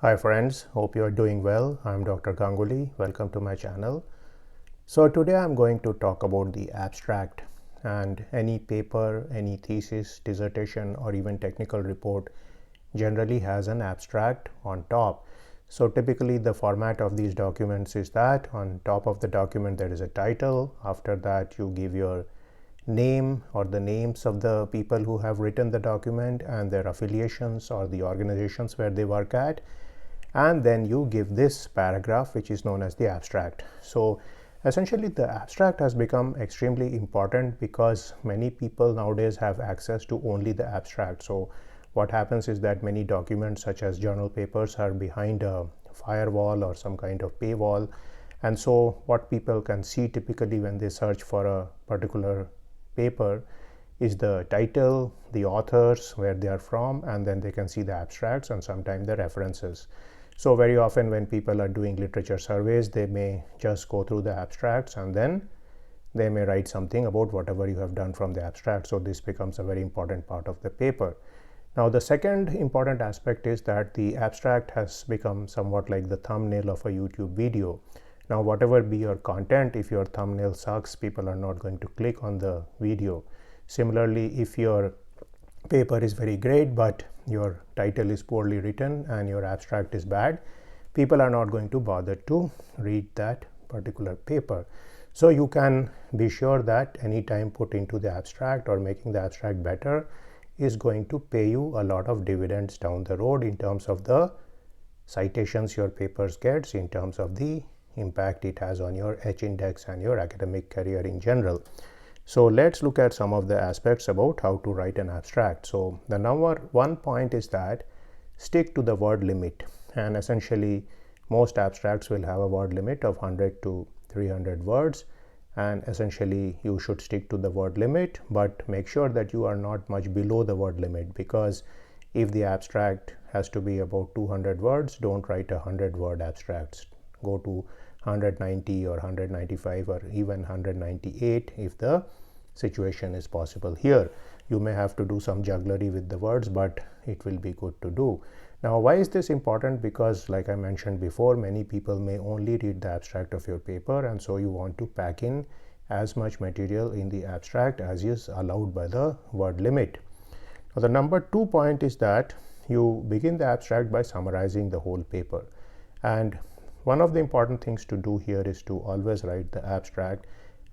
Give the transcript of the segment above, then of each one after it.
Hi friends, hope you are doing well. I'm Dr. Ganguly. Welcome to my channel. So today I'm going to talk about the abstract, and any paper, any thesis, dissertation or even technical report generally has an abstract on top. So typically the format of these documents is that on top of the document there is a title. After that you give your name or the names of the people who have written the document and their affiliations or the organizations where they work at, and then you give this paragraph which is known as the abstract. So essentially the abstract has become extremely important because many people nowadays have access to only the abstract. So what happens is that many documents such as journal papers are behind a firewall or some kind of paywall, and so what people can see typically when they search for a particular paper is the title, the authors, where they are from, and then they can see the abstracts and sometimes the references. So very often when people are doing literature surveys, they may just go through the abstracts and then they may write something about whatever you have done from the abstract. So this becomes a very important part of the paper. Now the second important aspect is that the abstract has become somewhat like the thumbnail of a YouTube video. Now whatever be your content, if your thumbnail sucks, people are not going to click on the video. Similarly, if your paper is very great but your title is poorly written and your abstract is bad, people are not going to bother to read that particular paper. So you can be sure that any time put into the abstract or making the abstract better is going to pay you a lot of dividends down the road in terms of the citations your papers gets, in terms of the impact it has on your H index and your academic career in general. So let's look at some of the aspects about how to write an abstract. So the number one point is that stick to the word limit, and essentially most abstracts will have a word limit of 100 to 300 words, and essentially you should stick to the word limit, but make sure that you are not much below the word limit, because if the abstract has to be about 200 words, don't write 100-word abstracts. Go to 190 or 195 or even 198 if the situation is possible. Here you may have to do some jugglery with the words, but it will be good to do. Now why is this important? Because like I mentioned before, many people may only read the abstract of your paper, and so you want to pack in as much material in the abstract as is allowed by the word limit. Now the number 2 point is that you begin the abstract by summarizing the whole paper, and one of the important things to do here is to always write the abstract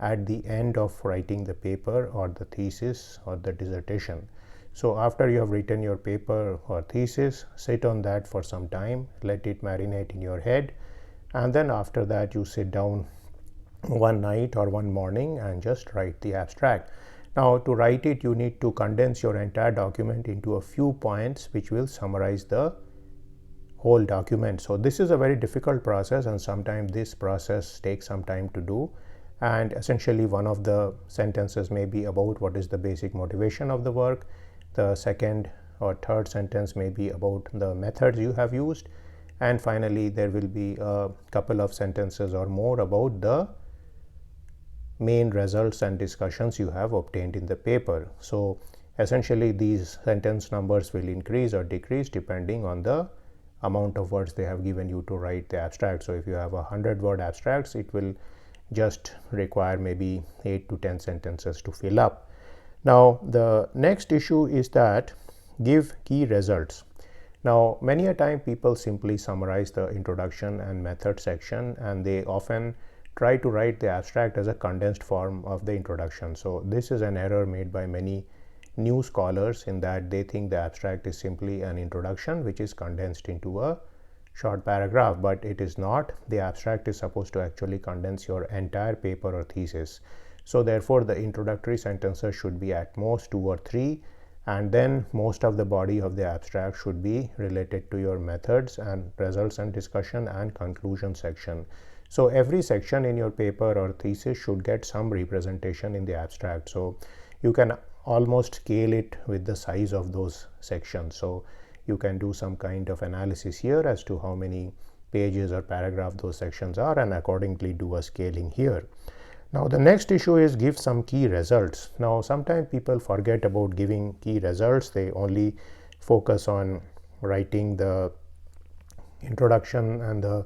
at the end of writing the paper or the thesis or the dissertation. So after you have written your paper or thesis, sit on that for some time, let it marinate in your head, and then after that you sit down one night or one morning and just write the abstract. Now to write it, you need to condense your entire document into a few points which will summarize the whole document. So this is a very difficult process, and sometimes this process takes some time to do, and essentially one of the sentences may be about what is the basic motivation of the work. The second or third sentence may be about the methods you have used, and finally there will be a couple of sentences or more about the main results and discussions you have obtained in the paper. So essentially these sentence numbers will increase or decrease depending on the amount of words they have given you to write the abstract. So if you have 100-word abstracts, it will just require maybe 8 to 10 sentences to fill up. Now the next issue is that give key results. Now many a time people simply summarize the introduction and method section, and they often try to write the abstract as a condensed form of the introduction. So this is an error made by many new scholars, in that they think the abstract is simply an introduction which is condensed into a short paragraph, but it is not. The abstract is supposed to actually condense your entire paper or thesis. So therefore the introductory sentences should be at most 2 or 3, and then most of the body of the abstract should be related to your methods and results and discussion and conclusion section. So every section in your paper or thesis should get some representation in the abstract. So you can almost scale it with the size of those sections. So you can do some kind of analysis here as to how many pages or paragraph those sections are, and accordingly do a scaling here. Now the next issue is give some key results. Now sometimes people forget about giving key results. They only focus on writing the introduction and the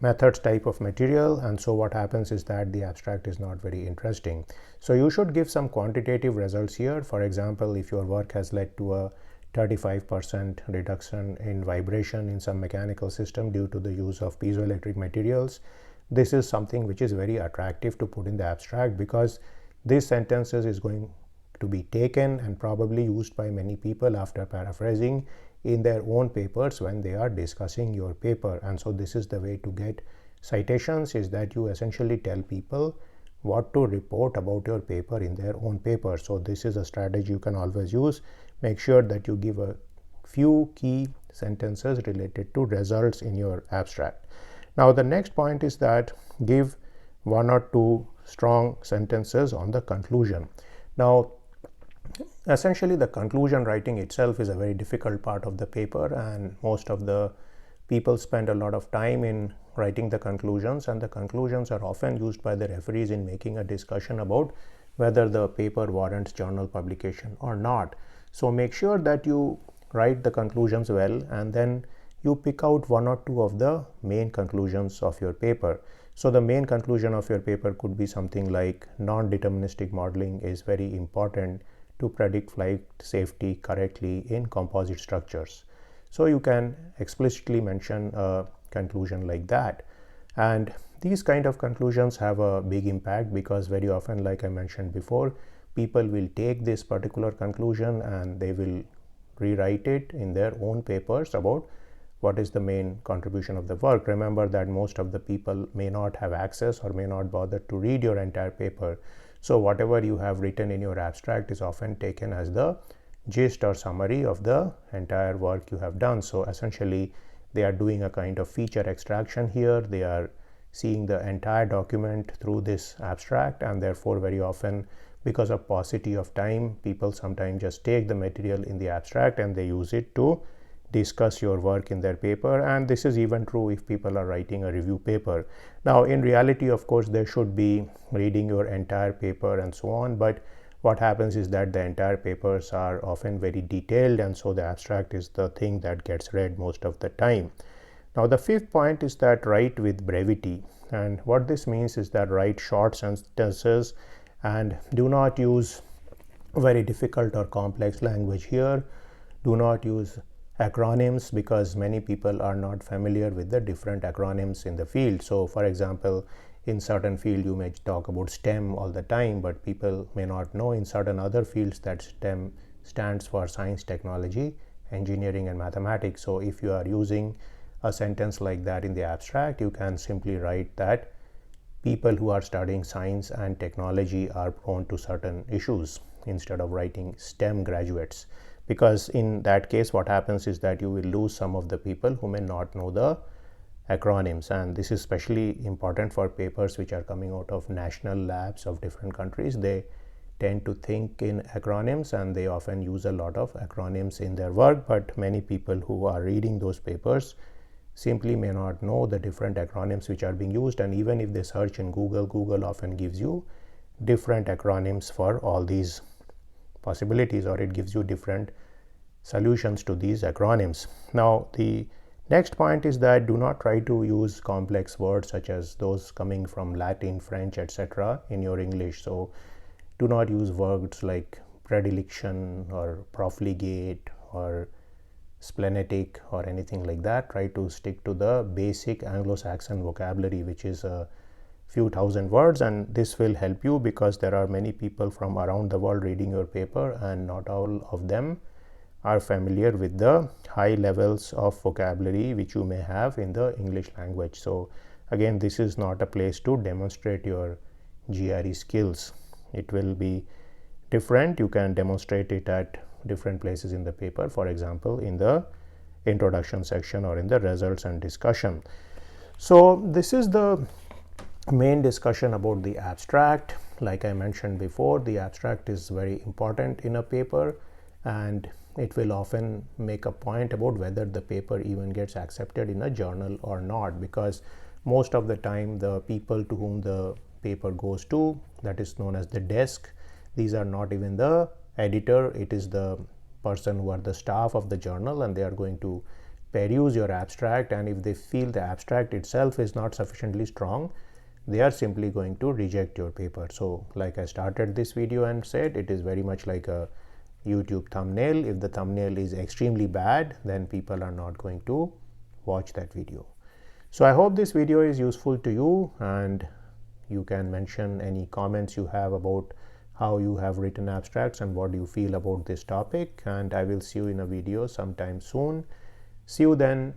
methods type of material, and so what happens is that the abstract is not very interesting. So you should give some quantitative results here. For example, if your work has led to a 35% reduction in vibration in some mechanical system due to the use of piezoelectric materials, this is something which is very attractive to put in the abstract, because these sentences is going to be taken and probably used by many people after paraphrasing in their own papers when they are discussing your paper. And so this is the way to get citations, is that you essentially tell people what to report about your paper in their own paper. So this is a strategy you can always use. Make sure that you give a few key sentences related to results in your abstract. Now the next point is that give one or two strong sentences on the conclusion. Now essentially the conclusion writing itself is a very difficult part of the paper, and most of the people spend a lot of time in writing the conclusions, and the conclusions are often used by the referees in making a discussion about whether the paper warrants journal publication or not. So make sure that you write the conclusions well, and then you pick out one or two of the main conclusions of your paper. So the main conclusion of your paper could be something like non-deterministic modeling is very important to predict flight safety correctly in composite structures. So you can explicitly mention a conclusion like that. And these kind of conclusions have a big impact, because very often, like I mentioned before, people will take this particular conclusion and they will rewrite it in their own papers about what is the main contribution of the work. Remember that most of the people may not have access or may not bother to read your entire paper. So whatever you have written in your abstract is often taken as the gist or summary of the entire work you have done. So essentially they are doing a kind of feature extraction here. They are seeing the entire document through this abstract, and therefore very often, because of paucity of time, people sometimes just take the material in the abstract and they use it to discuss your work in their paper. And this is even true if people are writing a review paper. Now in reality, of course, they should be reading your entire paper and so on, but what happens is that the entire papers are often very detailed, and so the abstract is the thing that gets read most of the time. Now the fifth point is that write with brevity, and what this means is that write short sentences and do not use very difficult or complex language here. Do not use acronyms, because many people are not familiar with the different acronyms in the field. So for example, in certain field you may talk about STEM all the time, but people may not know in certain other fields that STEM stands for science, technology, engineering and mathematics. So if you are using a sentence like that in the abstract, you can simply write that people who are studying science and technology are prone to certain issues, instead of writing STEM graduates, because in that case what happens is that you will lose some of the people who may not know the acronyms. And this is especially important for papers which are coming out of national labs of different countries. They tend to think in acronyms and they often use a lot of acronyms in their work, but many people who are reading those papers simply may not know the different acronyms which are being used. And even if they search in Google, Google often gives you different acronyms for all these possibilities, or it gives you different solutions to these acronyms. Now the next point is that do not try to use complex words such as those coming from Latin, French, etc. in your English. So do not use words like predilection or profligate or splenetic or anything like that. Try to stick to the basic Anglo-Saxon vocabulary, which is a few thousand words, and this will help you because there are many people from around the world reading your paper and not all of them are familiar with the high levels of vocabulary which you may have in the English language. So again, this is not a place to demonstrate your GRE skills. It will be different. You can demonstrate it at different places in the paper, for example in the introduction section or in the results and discussion. So this is the main discussion about the abstract. Like I mentioned before, the abstract is very important in a paper, and it will often make a point about whether the paper even gets accepted in a journal or not, because most of the time the people to whom the paper goes to, that is known as the desk, these are not even the editor, it is the person who are the staff of the journal, and they are going to peruse your abstract, and if they feel the abstract itself is not sufficiently strong, they are simply going to reject your paper. So like I started this video and said, it is very much like a YouTube thumbnail. If the thumbnail is extremely bad, then people are not going to watch that video. So I hope this video is useful to you, and you can mention any comments you have about how you have written abstracts and what you feel about this topic, and I will see you in a video sometime soon. See you then.